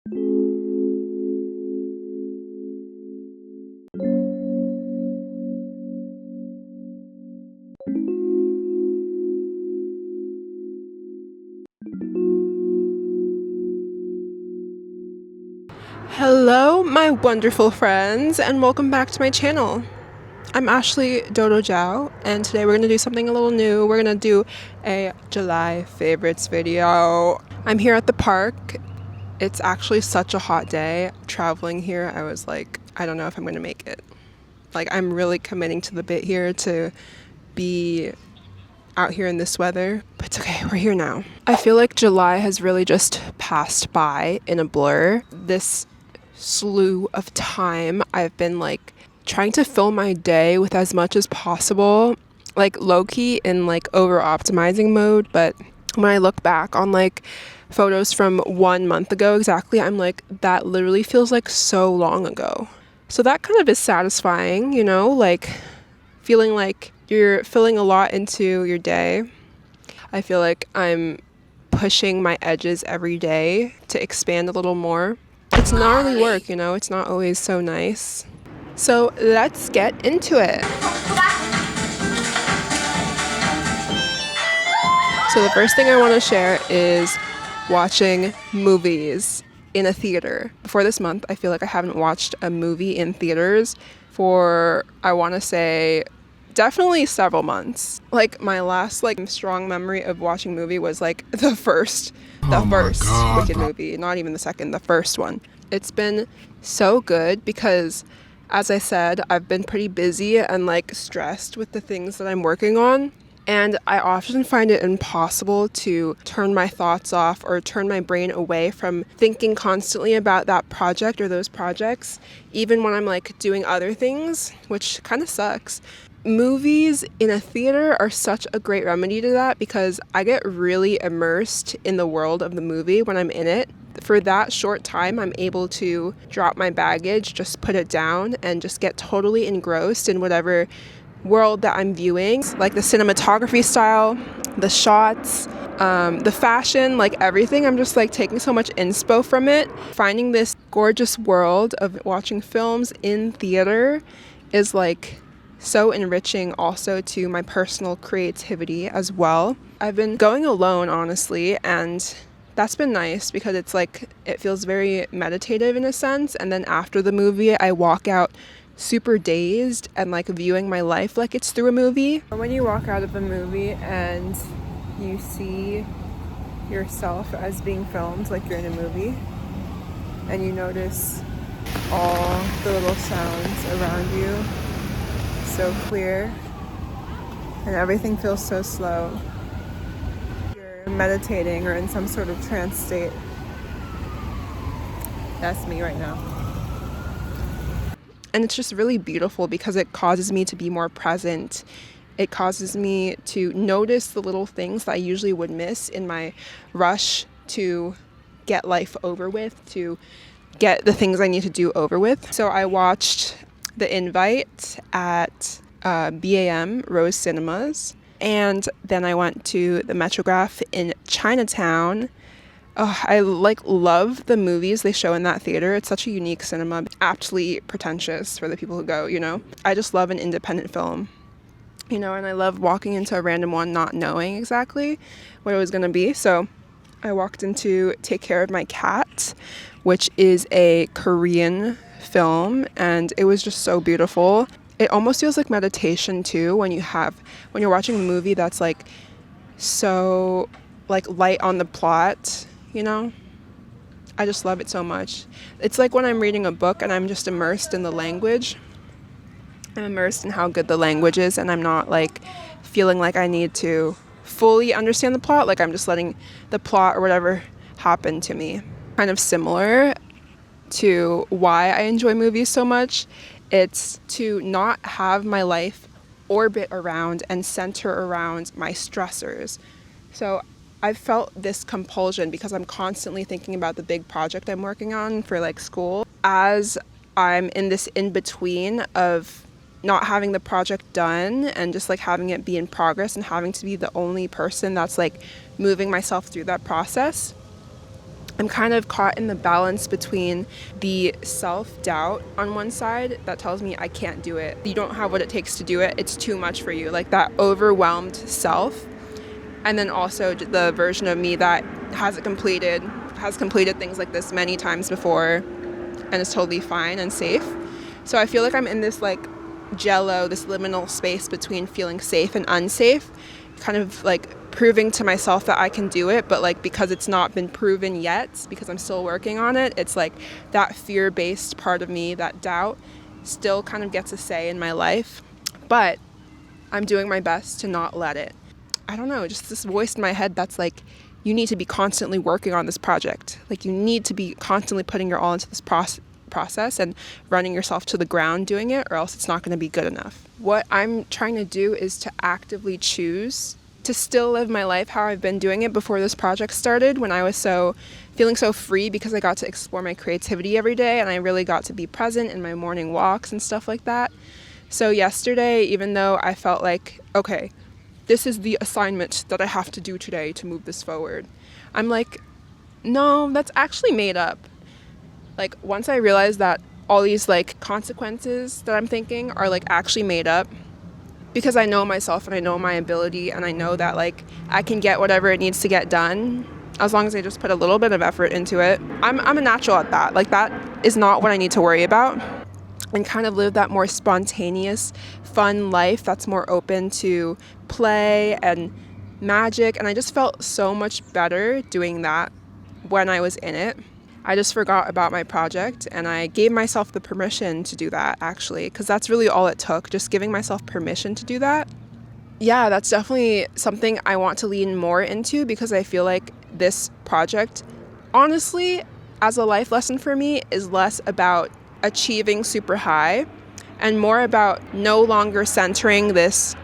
Hello, my wonderful friends, and welcome back to my channel. I'm Ashley Dodo Zhao, and today we're going to do something a little new. We're going to do a July favorites video. I'm here at the park. It's actually such a hot day. Traveling here, I was like, I don't know if I'm going to make it. Like, I'm really committing to the bit here to be out here in this weather, but it's okay, we're here now. I feel like July has really just passed by in a blur. This slew of time I've been like trying to fill my day with as much as possible, like low-key in like over optimizing mode. But when I look back on like photos from 1 month ago exactly, I'm like, that literally feels like so long ago. So that kind of is satisfying, you know, like feeling like you're filling a lot into your day. I feel like I'm pushing my edges every day to expand a little more. It's gnarly work, you know, it's not always so nice. So let's get into it. So the first thing I want to share is watching movies in a theater. Before this month, I feel like I haven't watched a movie in theaters for, I want to say, definitely several months. Like my last like strong memory of watching a movie was like the first Wicked movie, not even the second, the first one. It's been so good because, as I said, I've been pretty busy and like stressed with the things that I'm working on. And I often find it impossible to turn my thoughts off or turn my brain away from thinking constantly about that project or those projects, even when I'm like doing other things, which kind of sucks. Movies in a theater are such a great remedy to that because I get really immersed in the world of the movie when I'm in it. For that short time, I'm able to drop my baggage, just put it down, and just get totally engrossed in whatever world that I'm viewing. Like the cinematography style, the shots, the fashion, like everything. I'm just like taking so much inspo from it. Finding this gorgeous world of watching films in theater is like so enriching also to my personal creativity as well. I've been going alone, honestly, and that's been nice because it's like it feels very meditative in a sense. And then after the movie, I walk out super dazed and like viewing my life like it's through a movie. When you walk out of a movie and you see yourself as being filmed like you're in a movie, and you notice all the little sounds around you so clear, and everything feels so slow. You're meditating or in some sort of trance state. That's me right now. And it's just really beautiful because it causes me to be more present. It causes me to notice the little things that I usually would miss in my rush to get life over with, to get the things I need to do over with. So I watched The Invite at BAM Rose Cinemas, and then I went to the Metrograph in Chinatown. I like love the movies they show in that theater. It's such a unique cinema, aptly pretentious for the people who go, you know. I just love an independent film, you know, and I love walking into a random one not knowing exactly what it was going to be. So I walked into Take Care of My Cat, which is a Korean film, and it was just so beautiful. It almost feels like meditation too when you're watching a movie that's like so like light on the plot, you know. I just love it so much. It's like when I'm reading a book and I'm just immersed in the language. I'm immersed in how good the language is, and I'm not like feeling like I need to fully understand the plot. Like I'm just letting the plot or whatever happen to me. Kind of similar to why I enjoy movies so much. It's to not have my life orbit around and center around my stressors. So I've felt this compulsion because I'm constantly thinking about the big project I'm working on for like school. As I'm in this in-between of not having the project done and just like having it be in progress and having to be the only person that's like moving myself through that process, I'm kind of caught in the balance between the self-doubt on one side that tells me I can't do it. You don't have what it takes to do it. It's too much for you. Like that overwhelmed self. And then also the version of me that has completed things like this many times before and is totally fine and safe. So I feel like I'm in this like jello, this liminal space between feeling safe and unsafe, kind of like proving to myself that I can do it, but like because it's not been proven yet, because I'm still working on it, it's like that fear-based part of me, that doubt, still kind of gets a say in my life. But I'm doing my best to not let it. I don't know, just this voice in my head that's like, you need to be constantly working on this project. Like you need to be constantly putting your all into this process and running yourself to the ground doing it, or else it's not going to be good enough. What I'm trying to do is to actively choose to still live my life how I've been doing it before this project started, when I was feeling so free because I got to explore my creativity every day and I really got to be present in my morning walks and stuff like that. So yesterday, even though I felt like, okay, this is the assignment that I have to do today to move this forward, I'm like, no, that's actually made up. Like once I realized that all these like consequences that I'm thinking are like actually made up, because I know myself and I know my ability and I know that like I can get whatever it needs to get done as long as I just put a little bit of effort into it. I'm a natural at that. Like that is not what I need to worry about, and kind of live that more spontaneous, fun life that's more open to play and magic. And I just felt so much better doing that when I was in it. I just forgot about my project and I gave myself the permission to do that, actually, because that's really all it took, just giving myself permission to do that. Yeah, that's definitely something I want to lean more into, because I feel like this project, honestly, as a life lesson for me, is less about achieving super high and more about no longer centering this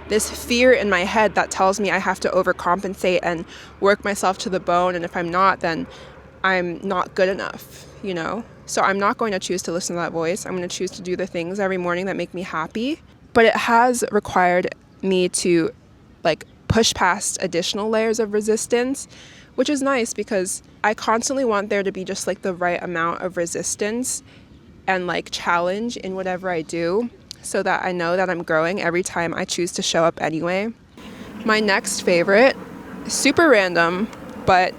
fear in my head that tells me I have to overcompensate and work myself to the bone, and if I'm not, then I'm not good enough, you know? So I'm not going to choose to listen to that voice. I'm going to choose to do the things every morning that make me happy. But it has required me to like push past additional layers of resistance, which is nice because I constantly want there to be just like the right amount of resistance and like challenge in whatever I do, so that I know that I'm growing every time I choose to show up anyway. My next favorite, super random, but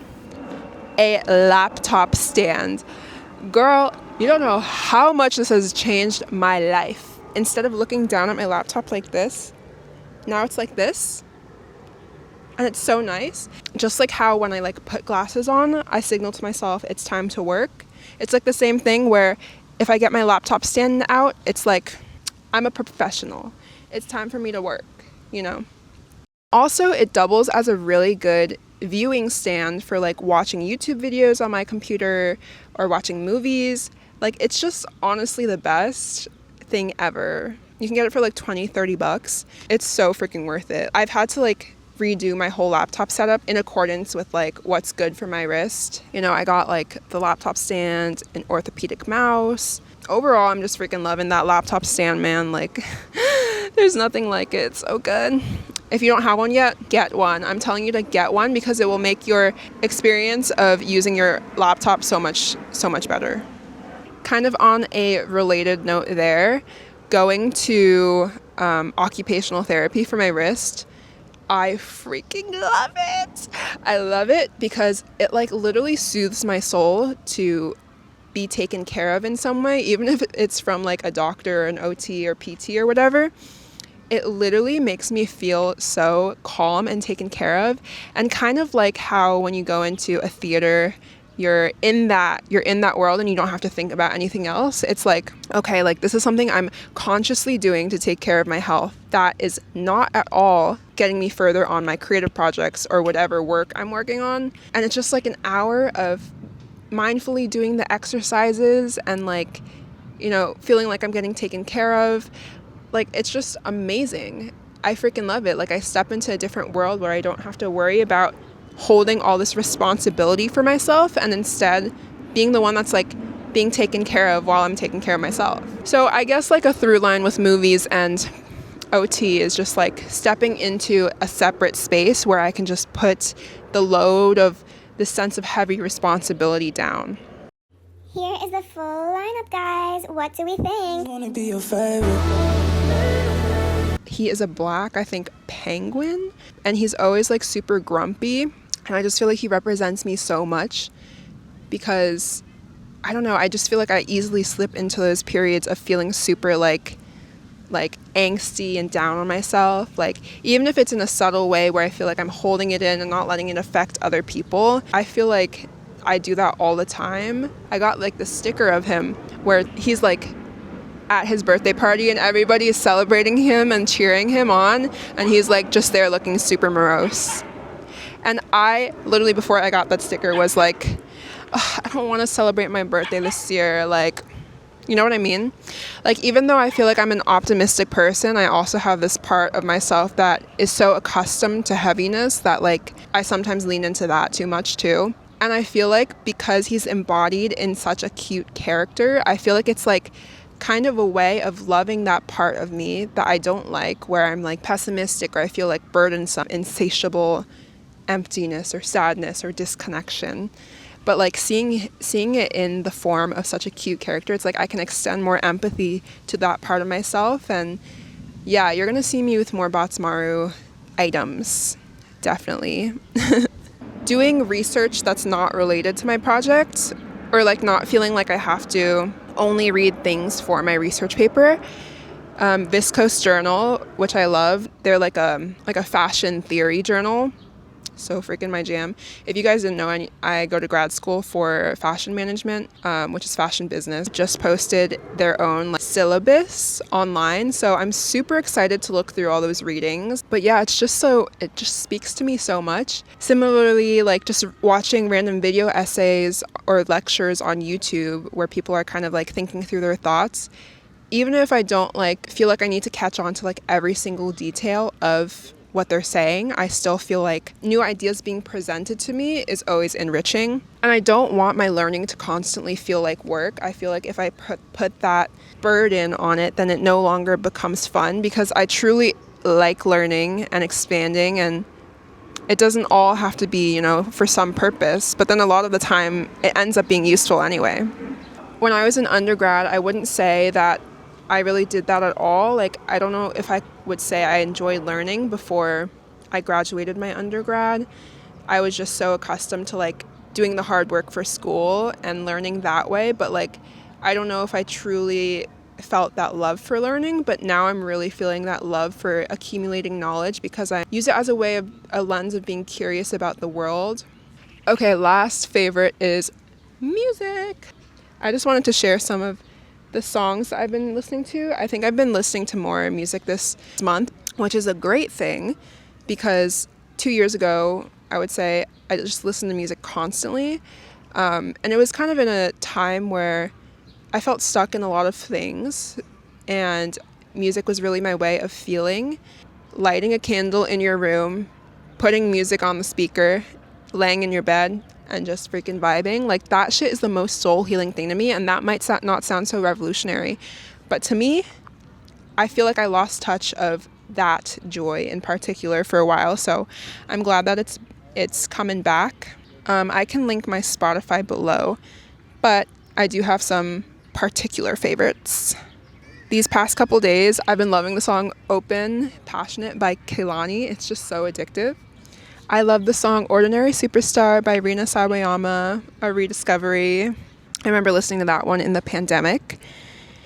a laptop stand. Girl, you don't know how much this has changed my life. Instead of looking down at my laptop like this, now it's like this. And it's so nice. Just like how when I like put glasses on, I signal to myself it's time to work. It's like the same thing where if I get my laptop stand out, it's like I'm a professional. It's time for me to work, you know? Also, it doubles as a really good viewing stand for like watching YouTube videos on my computer or watching movies. Like it's just honestly the best thing ever. You can get it for like $20-$30. It's so freaking worth it. I've had to like redo my whole laptop setup in accordance with like what's good for my wrist. You know, I got like the laptop stand, an orthopedic mouse. Overall, I'm just freaking loving that laptop stand, man. Like there's nothing like it. It's so good. If you don't have one yet, get one. I'm telling you to get one because it will make your experience of using your laptop so much better. Kind of on a related note there, going to occupational therapy for my wrist, I freaking love it. I love it because it like literally soothes my soul to be taken care of in some way, even if it's from like a doctor or an OT or PT or whatever. It literally makes me feel so calm and taken care of, and kind of like how when you go into a theater, you're in that world and you don't have to think about anything else. It's like, okay, like this is something I'm consciously doing to take care of my health that is not at all getting me further on my creative projects or whatever work I'm working on. And it's just like an hour of mindfully doing the exercises and like, you know, feeling like I'm getting taken care of. Like, it's just amazing. I freaking love it. Like, I step into a different world where I don't have to worry about holding all this responsibility for myself, and instead being the one that's like being taken care of while I'm taking care of myself. So I guess like a through line with movies and OT is just like stepping into a separate space where I can just put the load of this sense of heavy responsibility down. Here is the full lineup, guys. What do we think? Wanna be your favorite. He is a black, I think, penguin, and he's always like super grumpy, and I just feel like he represents me so much because I don't know, I just feel like I easily slip into those periods of feeling super like angsty and down on myself, like even if it's in a subtle way where I feel like I'm holding it in and not letting it affect other people. I feel like I do that all the time. I got like the sticker of him where he's like at his birthday party and everybody is celebrating him and cheering him on, and he's like just there looking super morose. And I literally, before I got that sticker, was like, I don't want to celebrate my birthday this year, like, you know what I mean? Like, even though I feel like I'm an optimistic person, I also have this part of myself that is so accustomed to heaviness that like I sometimes lean into that too much too. And I feel like because he's embodied in such a cute character, I feel like it's like kind of a way of loving that part of me that I don't like, where I'm like pessimistic or I feel like burdensome, insatiable emptiness or sadness or disconnection. But like seeing it in the form of such a cute character, it's like I can extend more empathy to that part of myself. And yeah, you're gonna see me with more badtz-maru items, definitely. Doing research that's not related to my project, or like not feeling like I have to only read things for my research paper. Viscose journal, which I love. They're like a fashion theory journal. So freaking my jam. If you guys didn't know, I go to grad school for fashion management, which is fashion business. Just posted their own like syllabus online, so I'm super excited to look through all those readings. But yeah, it just speaks to me so much. Similarly, like just watching random video essays or lectures on YouTube where people are kind of like thinking through their thoughts. Even if I don't like feel like I need to catch on to like every single detail of what they're saying, I still feel like new ideas being presented to me is always enriching. And I don't want my learning to constantly feel like work. I feel like if I put that burden on it, then it no longer becomes fun, because I truly like learning and expanding, and it doesn't all have to be, for some purpose, but then a lot of the time it ends up being useful anyway. When I was in undergrad, I wouldn't say that I really did that at all. Like, I don't know if I would say I enjoyed learning before I graduated my undergrad. I was just so accustomed to like doing the hard work for school and learning that way. But like, I don't know if I truly felt that love for learning, but now I'm really feeling that love for accumulating knowledge because I use it as a way of a lens of being curious about the world. Okay, last favorite is music. I just wanted to share some of the songs I've been listening to. I think I've been listening to more music this month, which is a great thing, because 2 years ago, I would say I just listened to music constantly. And it was kind of in a time where I felt stuck in a lot of things, and music was really my way of feeling. Lighting a candle in your room, putting music on the speaker, laying in your bed, and just freaking vibing, like that shit is the most soul healing thing to me. And that might not sound so revolutionary, but to me, I feel like I lost touch of that joy in particular for a while. So I'm glad that it's coming back. I can link my Spotify below, but I do have some particular favorites. These past couple days, I've been loving the song Open Passionate by Kehlani. It's just so addictive. I love the song Ordinary Superstar by Rina Sawayama, a rediscovery. I remember listening to that one in the pandemic.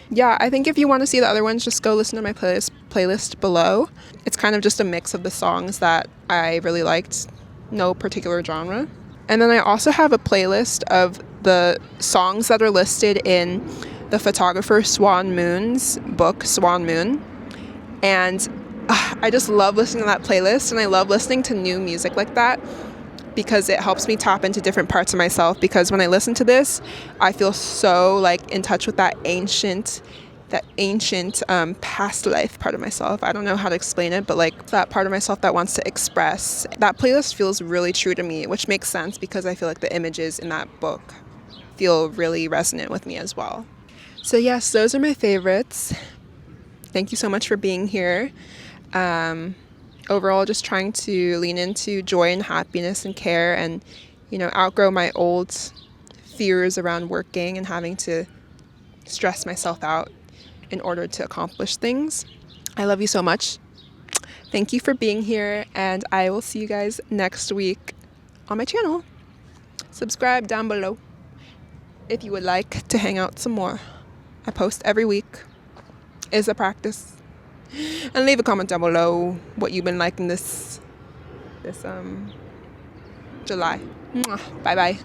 Yeah, I think if you want to see the other ones, just go listen to my playlist below. It's kind of just a mix of the songs that I really liked, no particular genre. And then I also have a playlist of the songs that are listed in the photographer Swan Moon's book, Swan Moon. And I just love listening to that playlist, and I love listening to new music like that because it helps me tap into different parts of myself. Because when I listen to this, I feel so like in touch with that ancient past life part of myself. I don't know how to explain it, but like that part of myself that wants to express. That playlist feels really true to me, which makes sense because I feel like the images in that book feel really resonant with me as well. So yes, those are my favorites. Thank you so much for being here. Overall, just trying to lean into joy and happiness and care, and outgrow my old fears around working and having to stress myself out in order to accomplish things. I love you so much. Thank you for being here, and I will see you guys next week on my channel. Subscribe down below if you would like to hang out some more. I post every week. It's a practice. And leave a comment down below what you've been liking this July. Bye bye.